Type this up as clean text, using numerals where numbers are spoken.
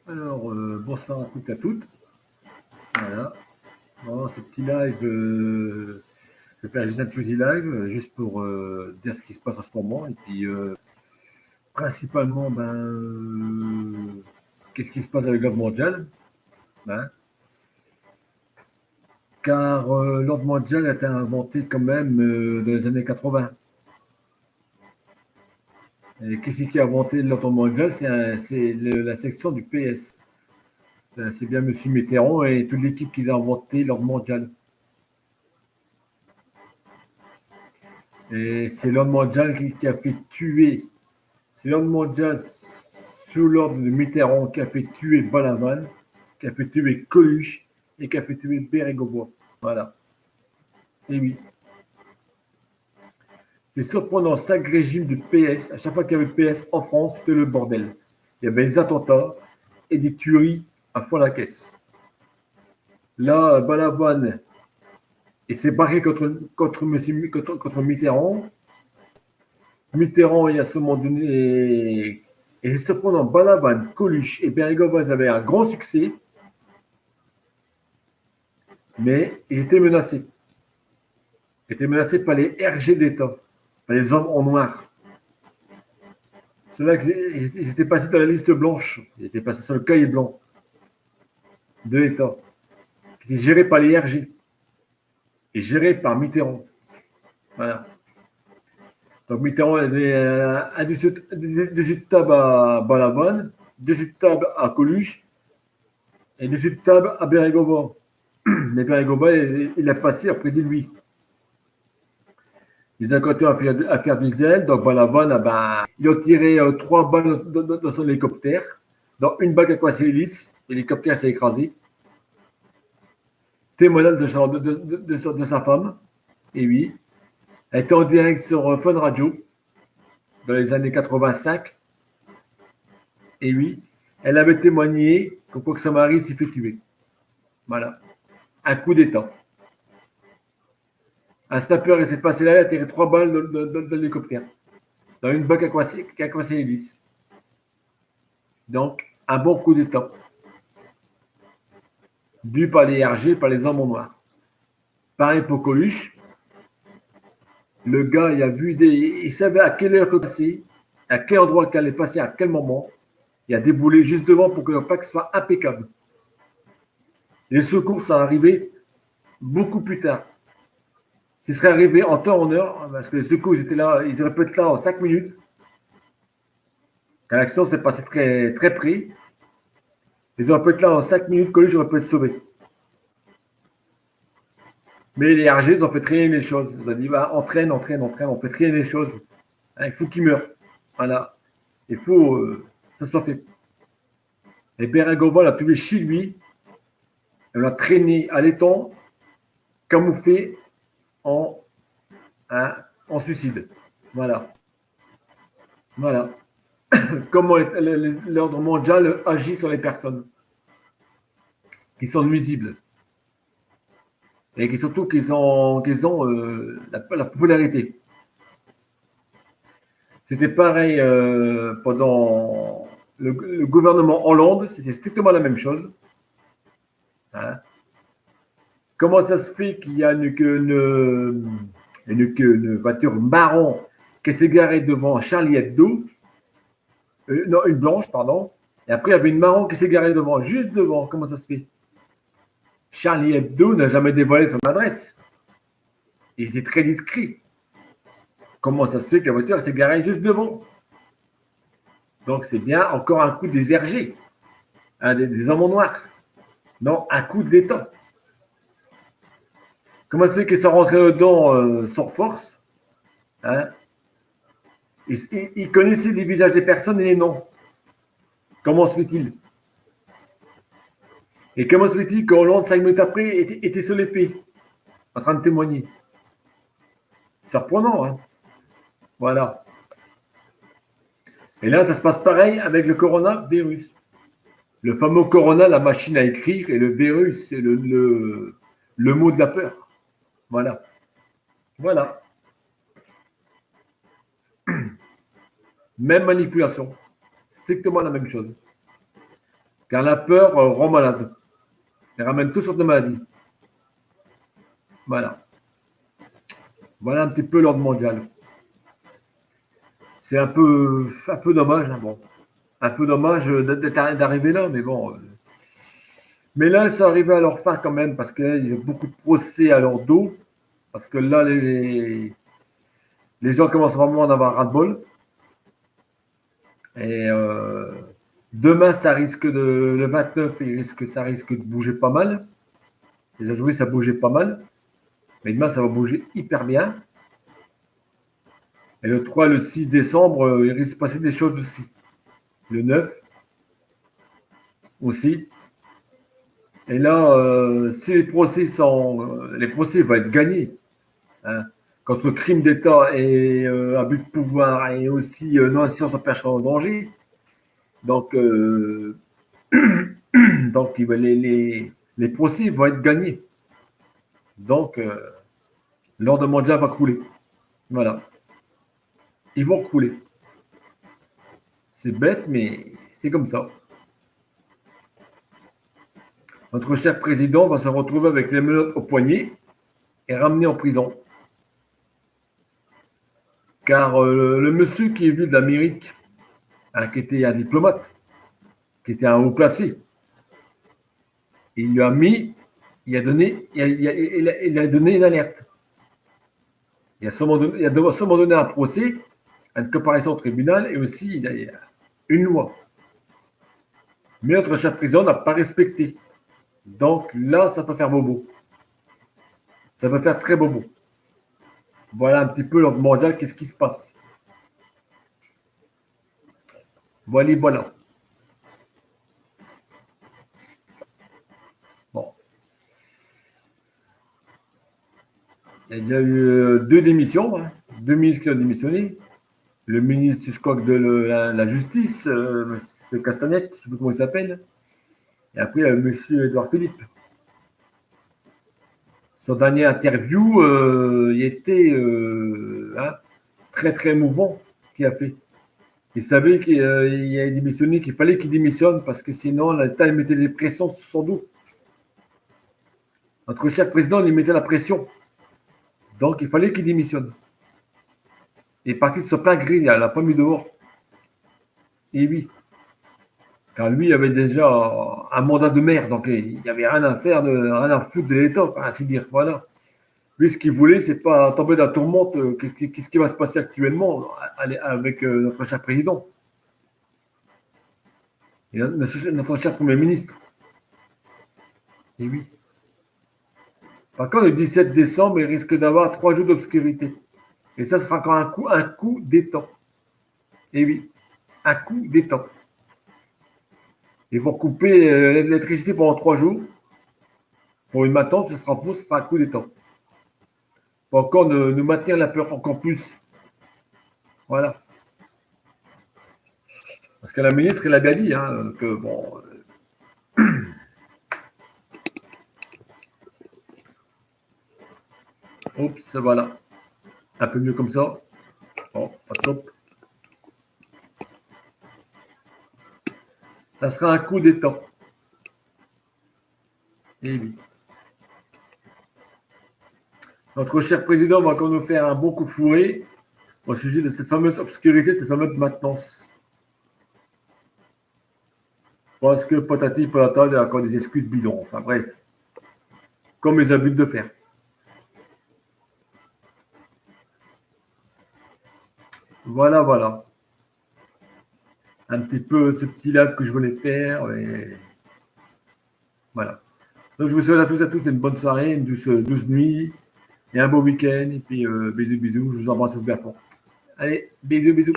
Alors, bonsoir à toutes et à toutes. Voilà. Bon, ce petit live, je vais faire juste un petit live, juste pour dire ce qui se passe en ce moment. Et puis, principalement, qu'est-ce qui se passe avec l'ordre mondial, hein. Car l'ordre mondial a été inventé quand même dans les années 80. Et qu'est-ce qui a inventé l'ordre mondial? C'est la section du PS. C'est bien Monsieur Mitterrand et toute l'équipe qui a inventé l'ordre mondial. Et c'est l'ordre mondial qui a fait tuer. C'est l'ordre mondial sous l'ordre de Mitterrand qui a fait tuer Balavan, qui a fait tuer Coluche et qui a fait tuer Bérégovoy. Voilà. Et oui. C'est surprenant, chaque régime du PS, à chaque fois qu'il y avait PS en France, c'était le bordel. Il y avait des attentats et des tueries à fond la caisse. Là, Balavan, il s'est barré contre Mitterrand. Mitterrand, il y a ce moment donné, et cependant, Balaban, Coluche et Bérégovoy avaient un grand succès, mais ils étaient menacés. Ils étaient menacés par les RG d'État, par les hommes en noir. Ceux-là, ils étaient passés dans la liste blanche, ils étaient passés sur le cahier blanc de l'État, qui était géré par les RG et géré par Mitterrand. Voilà. Donc Mitterrand avait un dessus de table à Balaban, dessus de table à Coluche et dessus de table à Bérégovoy. Mais Bérégovoy, il a passé après de lui. Ils ont continué à faire du zèle. Donc, Balaban, il a tiré 3 balles dans son hélicoptère. Donc, une balle qui a coincé l'hélice. L'hélicoptère s'est écrasé. Témoignage de sa femme. Et oui. Elle était en direct sur Fun Radio dans les années 85. Et oui. Elle avait témoigné que son mari s'est fait tuer. Voilà. Un coup d'État. Un snapper, il s'est passé là, il a tiré 3 balles dans l'hélicoptère. Dans une balle qui a coincé l'hélice. Donc, un bon coup d'État. Dû par les RG, par les hommes en noir. Pareil pour Coluche. Le gars, il savait à quelle heure passer, à quel endroit qu'elle allait passer, à quel moment. Il a déboulé juste devant pour que le pack soit impeccable. Les secours sont arrivés beaucoup plus tard. S'ils seraient arrivés en temps, en heure, parce que les secours, ils étaient là, ils auraient pu être là en 5 minutes. Quand l'action s'est passée très, très près, ils auraient pu être là en 5 minutes, Coluche aurait pu être sauvé. Mais les RG, ils ont fait traîner les choses. Ils ont dit, entraîne, on fait traîner les choses. Il faut qu'il meure. Voilà. Il faut que ça soit fait. Et Bérégovoy l'a tué chez lui. Elle l'a traîné à l'étang, camouflé en, en suicide. Voilà. Voilà. Comment l'ordre mondial agit sur les personnes qui sont nuisibles. Et qui surtout qu'ils ont la popularité. C'était pareil pendant le gouvernement Hollande, c'était strictement la même chose. Hein. Comment ça se fait qu'il y a une voiture marron qui s'est garée devant Charlie Hebdo, non, une blanche, pardon, et après il y avait une marron qui s'est garée devant, juste devant, comment ça se fait? Charlie Hebdo n'a jamais dévoilé son adresse. Il était très discret. Comment ça se fait que la voiture s'est garée juste devant? Donc c'est bien encore un coup des RG, hein, des hommes en noir. Non, un coup de l'État. Comment ça se fait qu'ils sont rentrés dedans sans force, hein? Ils connaissaient les visages des personnes et les noms. Comment se fait-il? Et comment se fait-il qu'Hollande, 5 minutes après, était sur l'épée, en train de témoigner? C'est surprenant, hein? Voilà. Et là, ça se passe pareil avec le coronavirus. Le fameux corona, la machine à écrire, et le virus, c'est le mot de la peur. Voilà. Voilà. Même manipulation. Strictement la même chose. Car la peur rend malade. Elle ramène toutes sortes de maladies. Voilà. Voilà un petit peu l'ordre mondial. C'est un peu dommage, hein, bon. Un peu dommage d'arriver là, mais bon. Mais là, ils sont arrivés à leur fin quand même, parce qu'il y a beaucoup de procès à leur dos. Parce que là, les gens commencent vraiment à en avoir ras-le-bol. Et demain, le 29, ça risque de bouger pas mal. Déjà joué, ça bougeait pas mal. Mais demain, ça va bouger hyper bien. Et le 3 et le 6 décembre, il risque de se passer des choses aussi. Le 9 aussi. Et là, si les procès vont être gagnés, hein, contre crime d'État et abus de pouvoir et aussi non-assistance à personne en danger. Donc, donc les procès vont être gagnés. Donc, l'ordre mondial va couler. Voilà. Ils vont couler. C'est bête, mais c'est comme ça. Notre cher président va se retrouver avec les menottes au poignet et ramené en prison. Car le monsieur qui est venu d'Amérique, hein, qui était un diplomate, qui était un haut placé, il lui a mis, il a donné une alerte. Il a seulement donné un procès, une comparaison au tribunal et aussi il a une loi. Mais notre cher président n'a pas respecté. Donc là, ça peut faire bobo. Ça peut faire très bobo. Voilà un petit peu l'ordre mondial, qu'est-ce qui se passe. Voilà, voilà. Bon. Il y a déjà eu deux démissions, hein. Deux ministres qui ont démissionné. Le ministre, je crois, de la Justice, M. Castanet, je ne sais plus comment il s'appelle. Et après, M. Édouard Philippe. Son dernier interview, il était hein, très, très émouvant, ce qu'il a fait. Il savait qu'il a démissionné, qu'il fallait qu'il démissionne parce que sinon, l'État mettait des pressions sur son dos. Notre cher président, il mettait la pression. Donc, il fallait qu'il démissionne. Il est parti de son plein gré, il n'a pas mis dehors. Et oui. Car lui, il avait déjà un mandat de maire, donc il n'y avait rien à faire, rien à foutre de l'État, ainsi dire. Voilà. Lui, ce qu'il voulait, c'est pas tomber dans la tourmente. Qu'est-ce qui va se passer actuellement avec notre cher président et notre cher Premier ministre. Et oui. Par contre, le 17 décembre, il risque d'avoir 3 jours d'obscurité. Et ça sera encore un coup d'étang. Et oui, un coup d'étang. Ils vont couper l'électricité pendant 3 jours. Pour une maintenance, ce sera faux, ce sera un coup d'étang. Pour encore nous maintenir la peur encore plus. Voilà. Parce que la ministre, elle a bien dit hein, que bon. Oups, voilà. Un peu mieux comme ça. Bon, pas top. Ça sera un coup d'étang. Et oui. Notre cher président va encore nous faire un bon coup fourré au sujet de cette fameuse obscurité, cette fameuse maintenance. Parce que patati patata, il y a encore des excuses bidons. Enfin bref. Comme ils habitent de faire. Voilà, voilà. Un petit peu ce petit live que je voulais faire. Et voilà. Donc je vous souhaite à tous et à toutes une bonne soirée, une douce nuit et un beau week-end. Et puis bisous, bisous. Je vous embrasse bien fort. Allez, bisous, bisous.